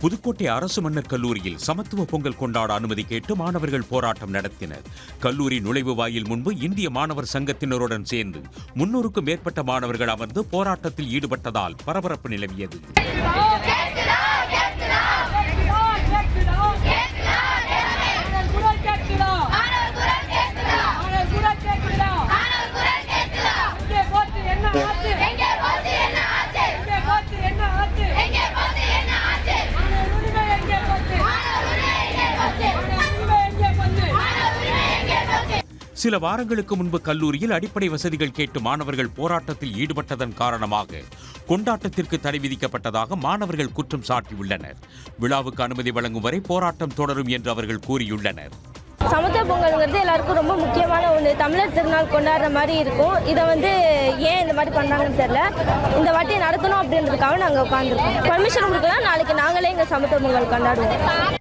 புதுக்கோட்டை அரசு மன்னர் கல்லூரியில் சமத்துவ பொங்கல் கொண்டாட அனுமதி கேட்டு மாணவர்கள் போராட்டம் நடத்தினர். கல்லூரி நுழைவு வாயில் முன்பு இந்திய மாணவர் சங்கத்தினருடன் சேர்ந்து 300க்கும் மேற்பட்ட மாணவர்கள் அமர்ந்து போராட்டத்தில் ஈடுபட்டதால் பரபரப்பு நிலவியது. சில வாரங்களுக்கு முன்பு கல்லூரியில் அடிப்படை வசதிகள் கேட்டு மாணவர்கள் போராட்டத்தில் ஈடுபட்டதன் காரணமாக கொண்டாட்டத்திற்கு தடை விதிக்கப்பட்டதாக மாணவர்கள் குற்றம் சாட்டியுள்ளனர். விழாவுக்கு அனுமதி வழங்கும் வரை போராட்டம் தொடரும் என்று அவர்கள் கூறியுள்ளனர். சமத்துவ பொங்கல்ங்கிறது எல்லாருக்கும் ரொம்ப முக்கியமான ஒன்று. தமிழர் திருநாள் கொண்டாடுற மாதிரி இருக்கும். இதை ஏன் இந்த மாதிரி பண்ணாங்கன்னு தெரியல. இந்த வாட்டி நடத்தணும் அப்படின்றதுக்காக நாங்கள் உட்காந்துருக்கோம். பர்மிஷன் கொடுக்கலாம். நாளைக்கு நாங்களே இங்கே சமத்துவ பொங்கல் கொண்டாடுவோம்.